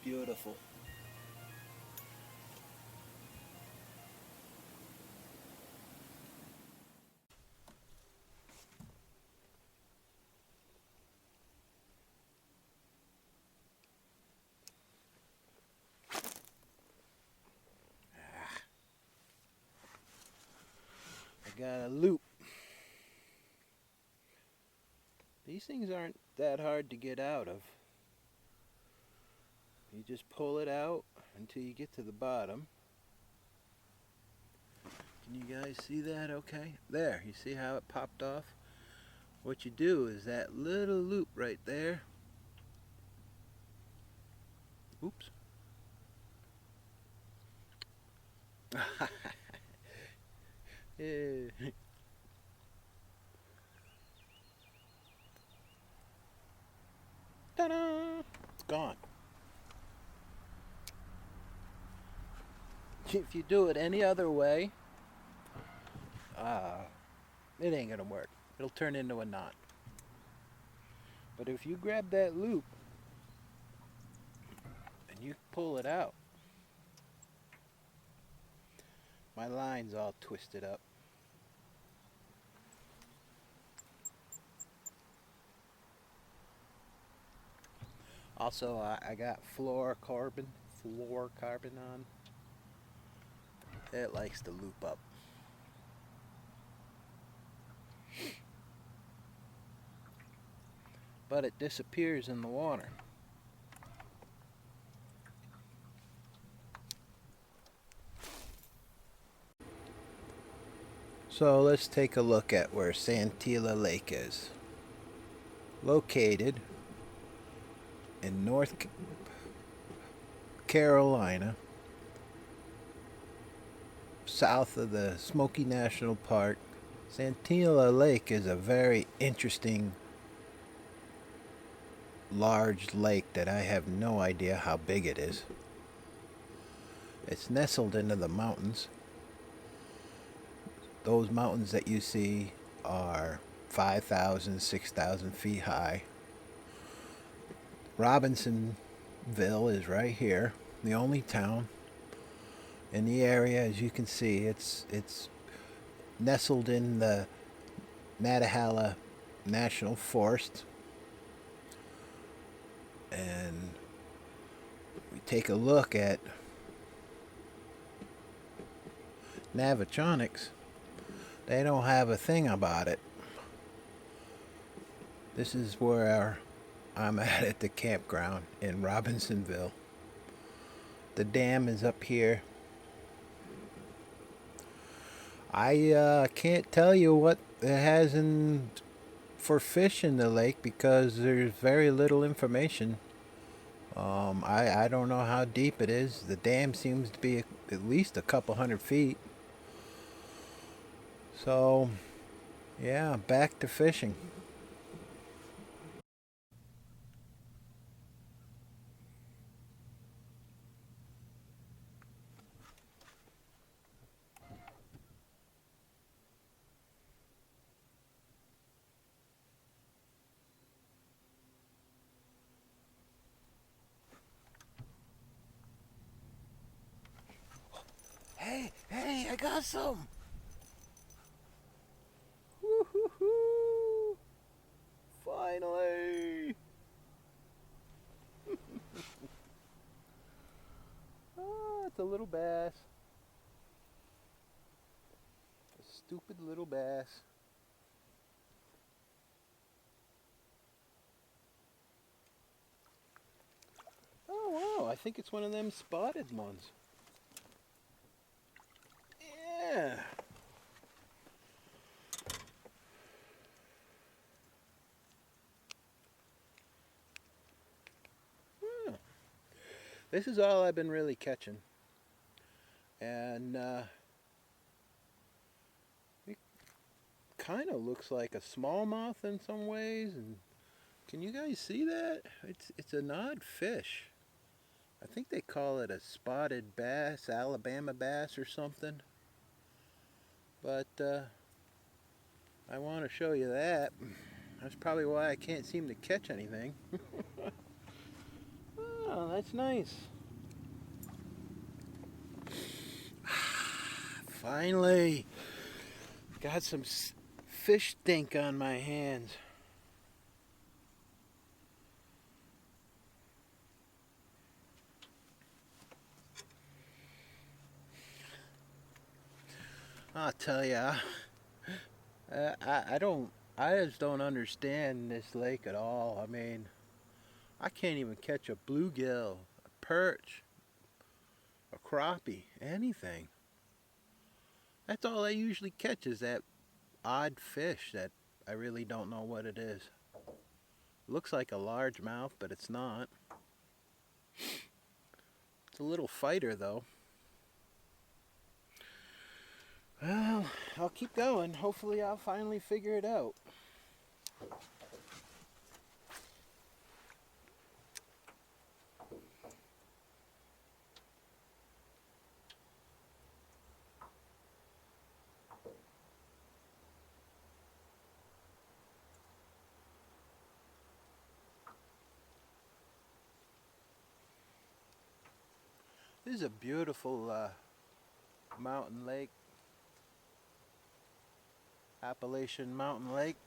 Beautiful. got a loop. These things aren't that hard to get out of. You just pull it out until you get to the bottom. Can you guys see that okay? There, you see how it popped off? What you do is that little loop right there. Oops. Yeah. Ta-da! It's gone. If you do it any other way, it ain't gonna work. It'll turn into a knot. But if you grab that loop and you pull it out, my line's all twisted up. Also, I got fluorocarbon on. It likes to loop up. But it disappears in the water. So let's take a look at where Santeetlah Lake is. Located in North Carolina, south of the Smoky National Park. Santeetlah Lake is a very interesting large lake that I have no idea how big it is. It's nestled into the mountains. Those mountains that you see are 5,000, 6,000 feet high. Robinsonville is right here, the only town in the area. As you can see, it's nestled in the Nantahala National Forest. And we take a look at Navitronics. They don't have a thing about it. This is where I'm at the campground in Robinsonville. The dam is up here. I can't tell you what it has for fish in the lake because there's very little information. I don't know how deep it is. The dam seems to be at least a couple hundred feet. So, yeah, back to fishing. Hey, I got some! Woo-hoo-hoo! Finally! Oh, it's a little bass. A stupid little bass. Oh, wow, I think it's one of them spotted ones. Yeah. Hmm. This is all I've been really catching. And it kind of looks like a smallmouth in some ways. And can you guys see that? It's an odd fish. I think they call it a spotted bass, Alabama bass or something. But I want to show you that. That's probably why I can't seem to catch anything. Oh, that's nice. Finally, got some fish stink on my hands. I'll tell ya, I just don't understand this lake at all. I mean, I can't even catch a bluegill, a perch, a crappie, anything. That's all I usually catch is that odd fish that I really don't know what it is. Looks like a largemouth, but it's not. It's a little fighter though. Well, I'll keep going. Hopefully I'll finally figure it out. This is a beautiful mountain lake. Appalachian mountain lake.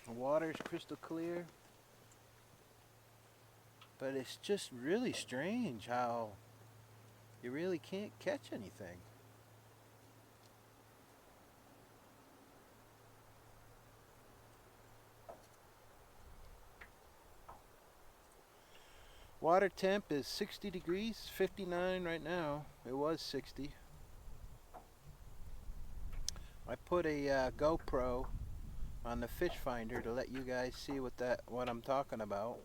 The water's crystal clear. But it's just really strange how you really can't catch anything. Water temp is 60 degrees, 59 right now. It was 60. I put a GoPro on the fish finder to let you guys see what I'm talking about.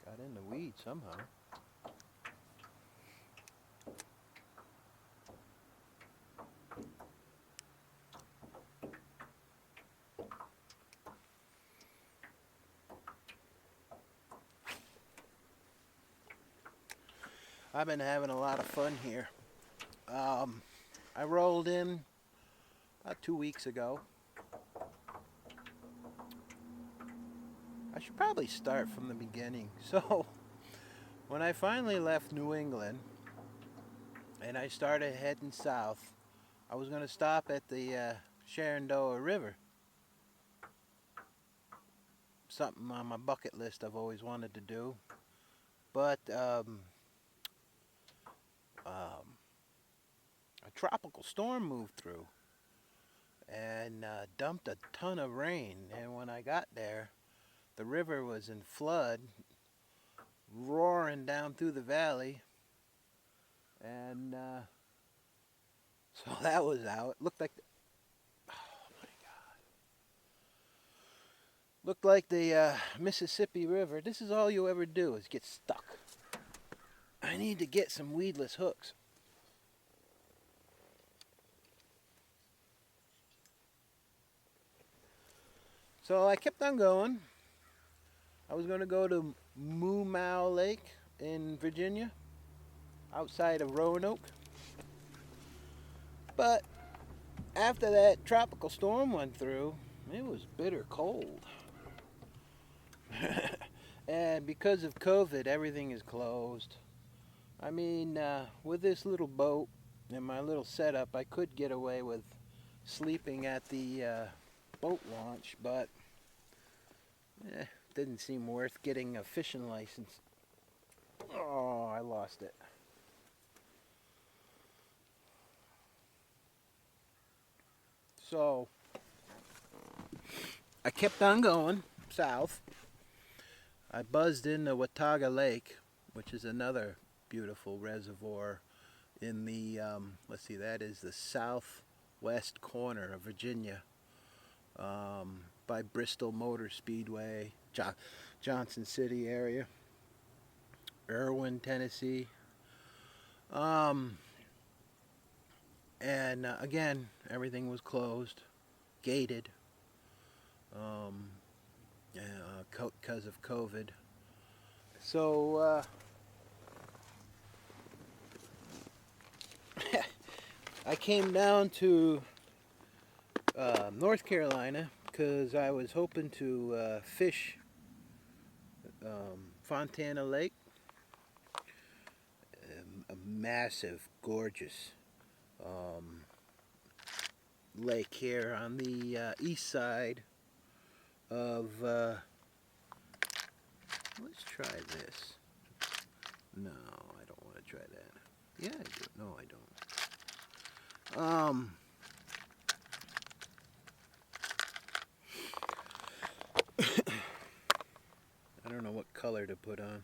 Got in the weeds somehow. I've been having a lot of fun here. I rolled in about 2 weeks ago. I should probably start from the beginning. So, when I finally left New England and I started heading south, I was going to stop at the Shenandoah River. Something on my bucket list I've always wanted to do. But a tropical storm moved through and dumped a ton of rain. And when I got there, the river was in flood, roaring down through the valley. And so that was out. It looked like, oh my God. Looked like the Mississippi River. This is all you ever do is get stuck. I need to get some weedless hooks. So I kept on going. I was going to go to Moo Mau Lake in Virginia, outside of Roanoke. But after that tropical storm went through, it was bitter cold. And because of COVID, everything is closed. I mean, with this little boat and my little setup, I could get away with sleeping at the boat launch, but didn't seem worth getting a fishing license. Oh, I lost it. So I kept on going south. I buzzed into Watauga Lake, which is another beautiful reservoir in the, let's see, that is the southwest corner of Virginia, by Bristol Motor Speedway, Johnson City area, Irwin, Tennessee. And again, everything was closed, gated, because of COVID. So I came down to North Carolina because I was hoping to fish Fontana Lake. A massive, gorgeous lake here on the east side of, let's try this. No, I don't want to try that. Yeah, I do. No, I don't. I don't know what color to put on.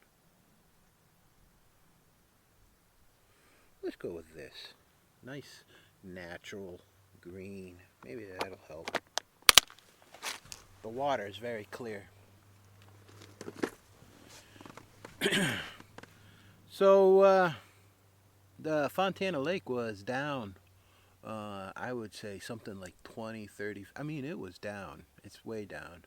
Let's go with this. Nice natural green. Maybe that'll help. The water is very clear. So the Fontana Lake was down, I would say something like 20, 30. I mean, it was down. It's way down.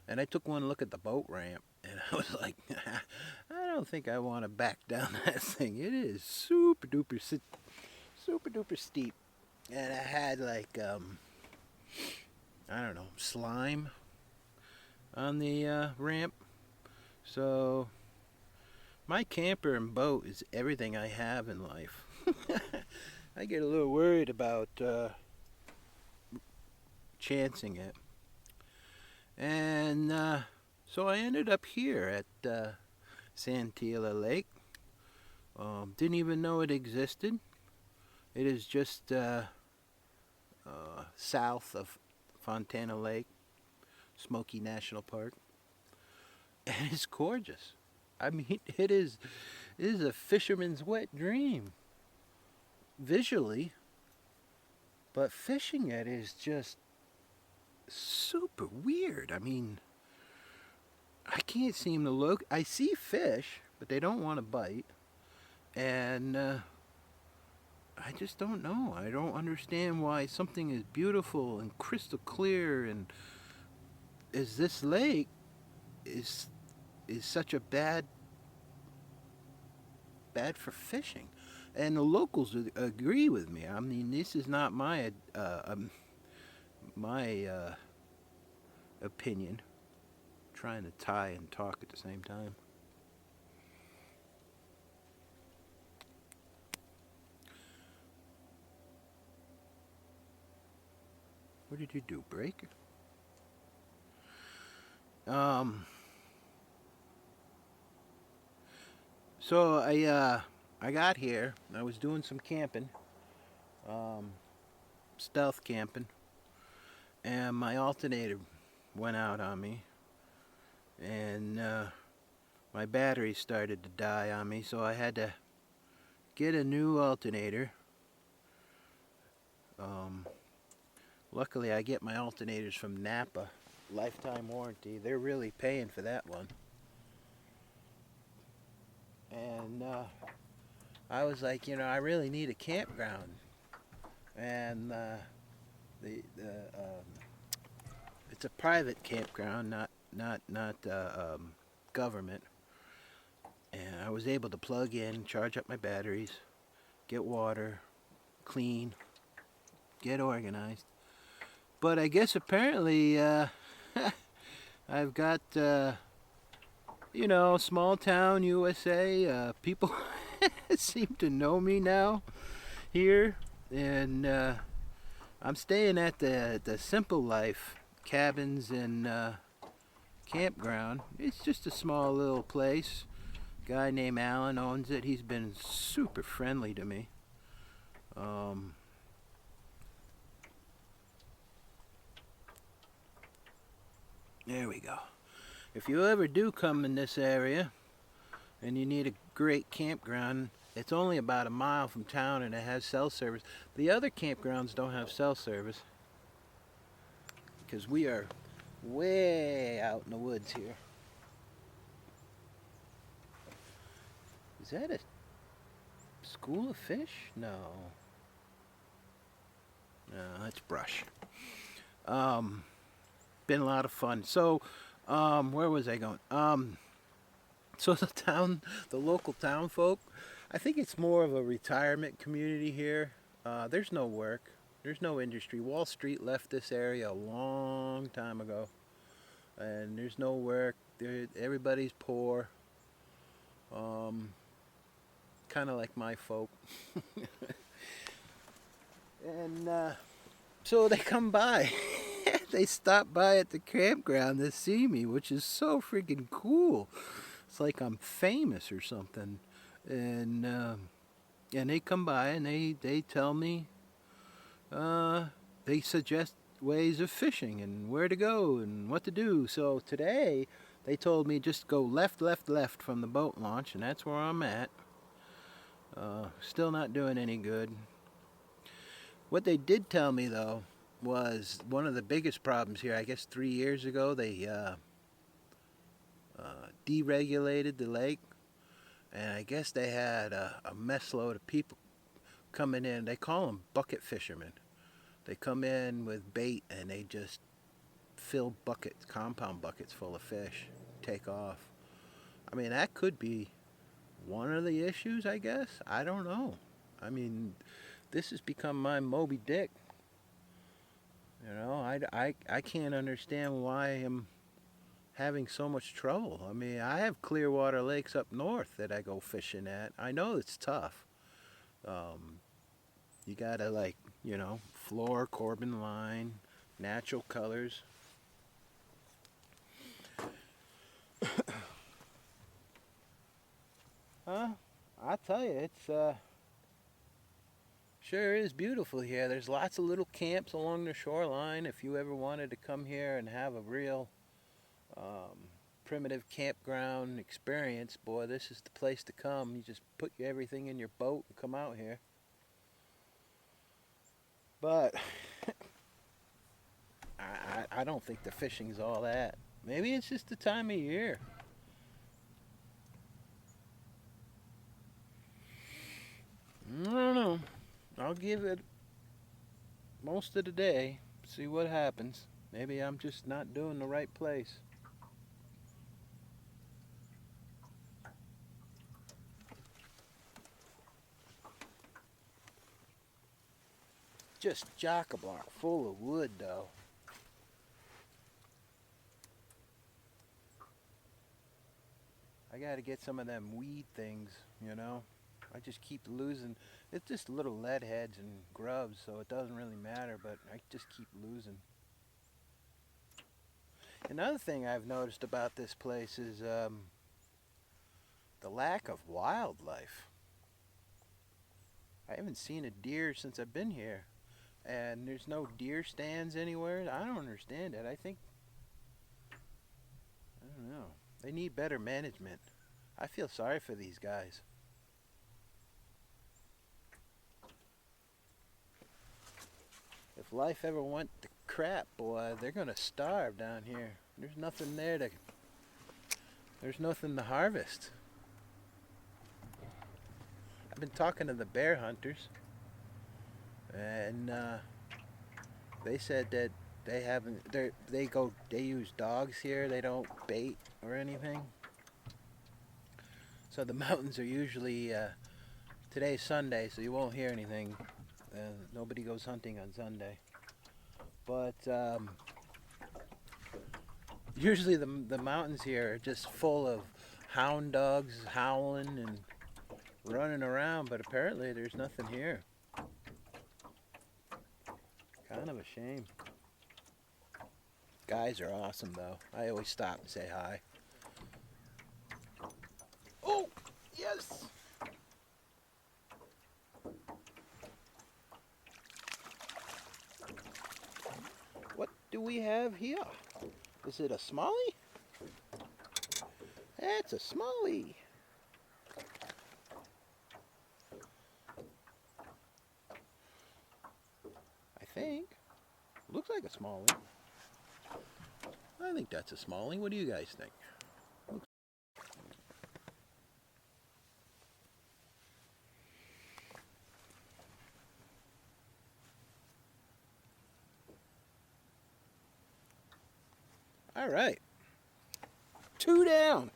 And I took one look at the boat ramp, and I was like, I don't think I want to back down that thing. It is super duper steep. And it had like, I don't know, slime on the ramp. So my camper and boat is everything I have in life. I get a little worried about chancing it. And so I ended up here at Santeetlah Lake. Didn't even know it existed. It is just south of Fontana Lake, Smoky National Park. And it's gorgeous. I mean, it is a fisherman's wet dream, visually, but fishing it is just super weird. I mean, I can't seem to look. I see fish, but they don't want to bite, and I just don't know. I don't understand why something as beautiful and crystal clear and as this lake is such a bad for fishing. And the locals agree with me. I mean, this is not my opinion. I'm trying to tie and talk at the same time. What did you do, break? So I got here. I was doing some camping, stealth camping, and my alternator went out on me, and my battery started to die on me, so I had to get a new alternator. Luckily, I get my alternators from Napa, lifetime warranty. They're really paying for that one. And I was like, you know, I really need a campground. And it's a private campground, not government. And I was able to plug in, charge up my batteries, get water, clean, get organized. But I guess apparently I've got, you know, small town USA, people seem to know me now here. And I'm staying at the Simple Life cabins and campground. It's just a small little place. Guy named Alan owns it. He's been super friendly to me. There we go. If you ever do come in this area and you need a great campground, it's only about a mile from town and it has cell service. The other campgrounds don't have cell service because we are way out in the woods here. Is that a school of fish? No. No, that's brush. Been a lot of fun. So, where was I going? So the local town folk, I think it's more of a retirement community here. There's no work. There's no industry. Wall Street left this area a long time ago. And there's no work. Everybody's poor. kind of like my folk. And so they come by. They stop by at the campground to see me, which is so freaking cool. It's like I'm famous or something. And they come by and they tell me, they suggest ways of fishing and where to go and what to do. So today they told me just go left, left, left from the boat launch, and that's where I'm at. Still not doing any good. What they did tell me though was one of the biggest problems here. I guess 3 years ago they deregulated the lake, and I guess they had a mess load of people coming in. They call them bucket fishermen. They come in with bait and they just fill buckets, compound buckets full of fish, take off. I mean, that could be one of the issues, I guess. I don't know. I mean, this has become my Moby Dick. You know, I can't understand why I'm having so much trouble. I mean, I have Clearwater lakes up north that I go fishing at. I know it's tough. You gotta, like, you know, floor, Corbin line, natural colors. I tell you, it's sure is beautiful here. There's lots of little camps along the shoreline. If you ever wanted to come here and have a real primitive campground experience, boy, this is the place to come. You just put everything in your boat and come out here. But I don't think the fishing's all that. Maybe it's just the time of year. I don't know. I'll give it most of the day, see what happens. Maybe I'm just not doing the right place. Just chock-a-block full of wood, though. I gotta get some of them weed things, you know. I just keep losing. It's just little lead heads and grubs, so it doesn't really matter, but I just keep losing. Another thing I've noticed about this place is the lack of wildlife. I haven't seen a deer since I've been here, and there's no deer stands anywhere. I don't understand it. I don't know. They need better management. I feel sorry for these guys. If life ever went to crap, boy, they're gonna starve down here. There's nothing to harvest. I've been talking to the bear hunters, and they said that they haven't. They use dogs here. They don't bait or anything. So the mountains are usually. Today's Sunday, so you won't hear anything. Nobody goes hunting on Sunday. But usually the mountains here are just full of hound dogs howling and running around, but apparently there's nothing here. Kind of a shame. Guys are awesome, though. I always stop and say hi. Oh, yes! What do we have here? Is it a smallie? That's a smallie. I think. Looks like a smallie. I think that's a smallie. What do you guys think? All right. 2 down.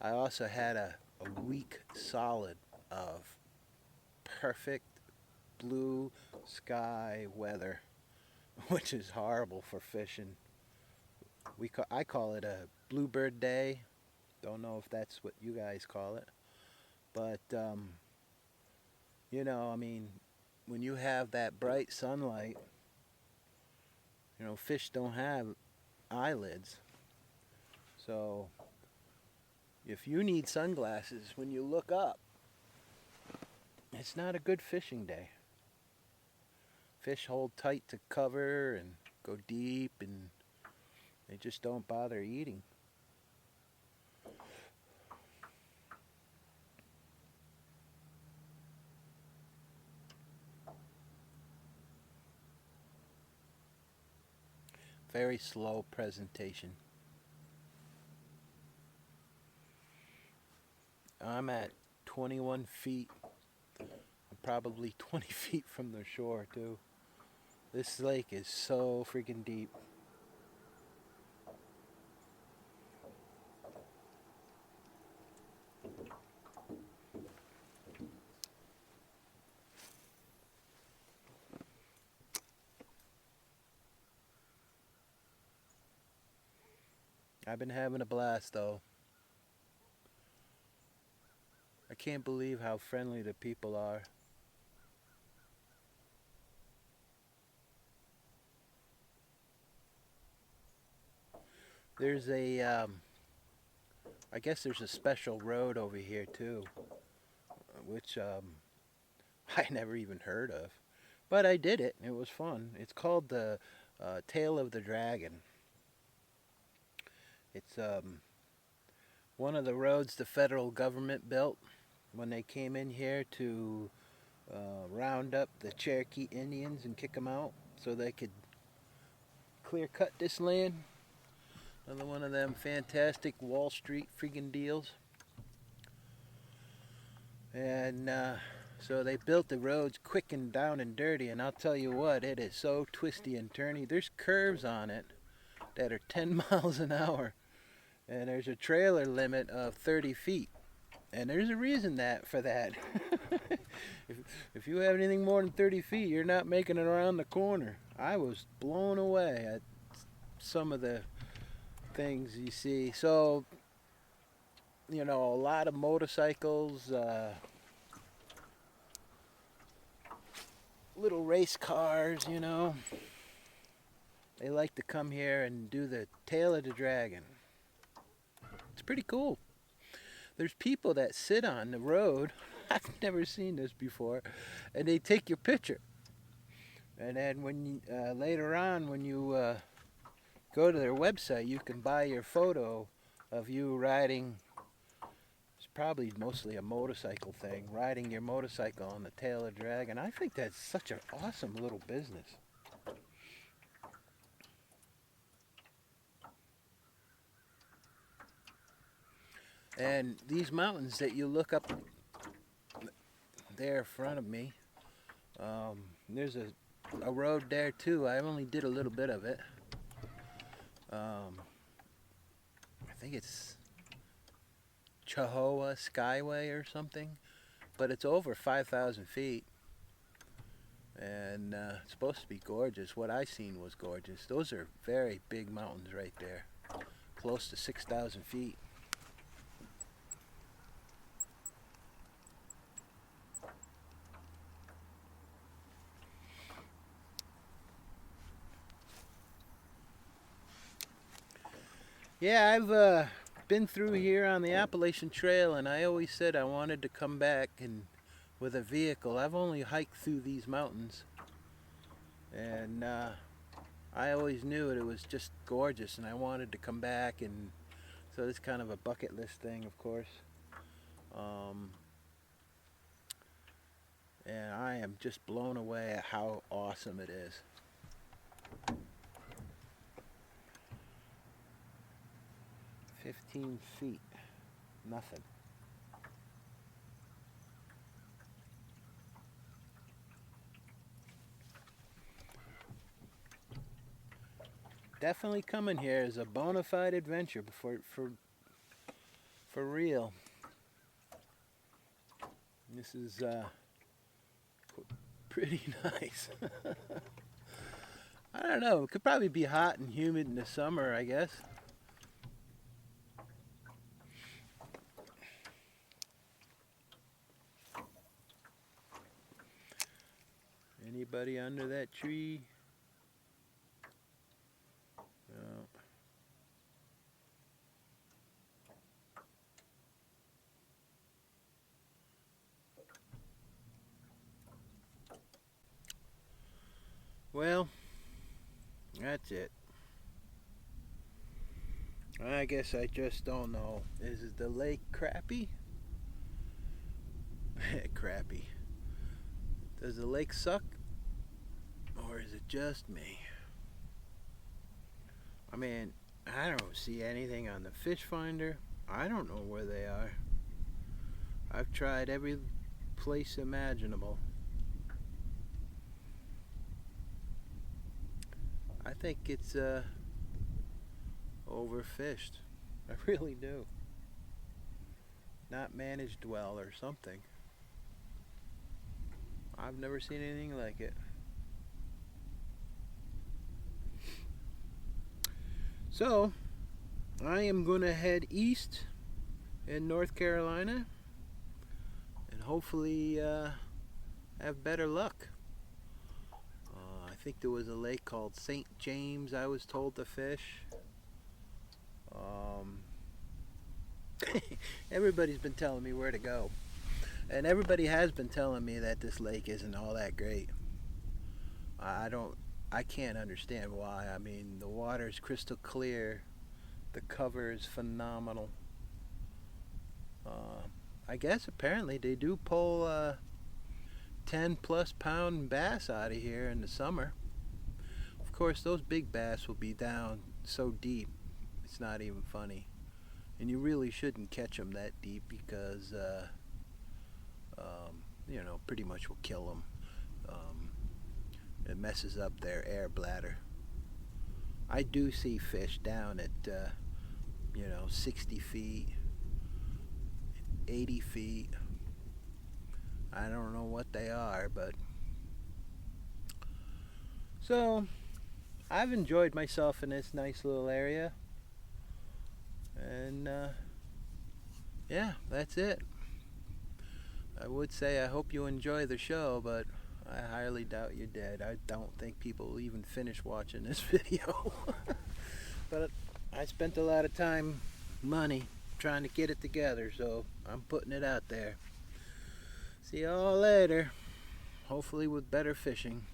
I also had a week solid of perfect blue sky weather, which is horrible for fishing. I call it a bluebird day. Don't know if that's what you guys call it, but I mean, when you have that bright sunlight, fish don't have eyelids. So if you need sunglasses when you look up, it's not a good fishing day. Fish hold tight to cover and go deep, and they just don't bother eating. Very slow presentation. I'm at 21 feet. I'm probably 20 feet from the shore too. This lake is so freaking deep. I've been having a blast though. I can't believe how friendly the people are. There's I guess there's a special road over here too, which I never even heard of. But I did it. It was fun. It's called the Tail of the Dragon. It's one of the roads the federal government built when they came in here to round up the Cherokee Indians and kick them out so they could clear cut this land. Another one of them fantastic Wall Street friggin' deals. And so they built the roads quick and down and dirty, and I'll tell you what, it is so twisty and turny. There's curves on it that are 10 miles an hour, and there's a trailer limit of 30 feet. And there's a reason for that. if you have anything more than 30 feet, you're not making it around the corner. I was blown away at some of the things you see. So, a lot of motorcycles, little race cars, They like to come here and do the Tail of the Dragon. It's pretty cool. There's people that sit on the road. I've never seen this before. And they take your picture. And then later on, when you go to their website, you can buy your photo of you riding. It's probably mostly a motorcycle thing, riding your motorcycle on the Tail of the Dragon. I think that's such an awesome little business. And these mountains that you look up there in front of me, there's a road there too. I only did a little bit of it. I think it's Chihuahua Skyway or something, but it's over 5,000 feet, and it's supposed to be gorgeous. What I seen was gorgeous. Those are very big mountains right there, close to 6,000 feet. Yeah, I've been through here on the Appalachian Trail, and I always said I wanted to come back and with a vehicle. I've only hiked through these mountains, and I always knew it was just gorgeous, and I wanted to come back, and so it's kind of a bucket list thing, of course. And I am just blown away at how awesome it is. "15 feet, nothing." Definitely coming here is a bona fide adventure for real. This is pretty nice. I don't know. It could probably be hot and humid in the summer, I guess. Anybody under that tree? No. Well, that's it. I guess I just don't know. Is the lake crappy? Crappy. Does the lake suck? Or is it just me? I mean, I don't see anything on the fish finder. I don't know where they are. I've tried every place imaginable. I think it's overfished. I really do. Not managed well or something. I've never seen anything like it. So, I am going to head east in North Carolina and hopefully have better luck. I think there was a lake called St. James I was told to fish. Everybody's been telling me where to go. And everybody has been telling me that this lake isn't all that great. I can't understand why. I mean, the water is crystal clear. The cover is phenomenal. I guess apparently they do pull 10 plus pound bass out of here in the summer. Of course, those big bass will be down so deep, it's not even funny. And you really shouldn't catch them that deep because, pretty much will kill them. It messes up their air bladder. I do see fish down at, 60 feet, 80 feet. I don't know what they are, but... So, I've enjoyed myself in this nice little area. And, yeah, that's it. I would say I hope you enjoy the show, but I highly doubt you did. I don't think people will even finish watching this video. But I spent a lot of time, money, trying to get it together, so I'm putting it out there. See y'all later. Hopefully with better fishing.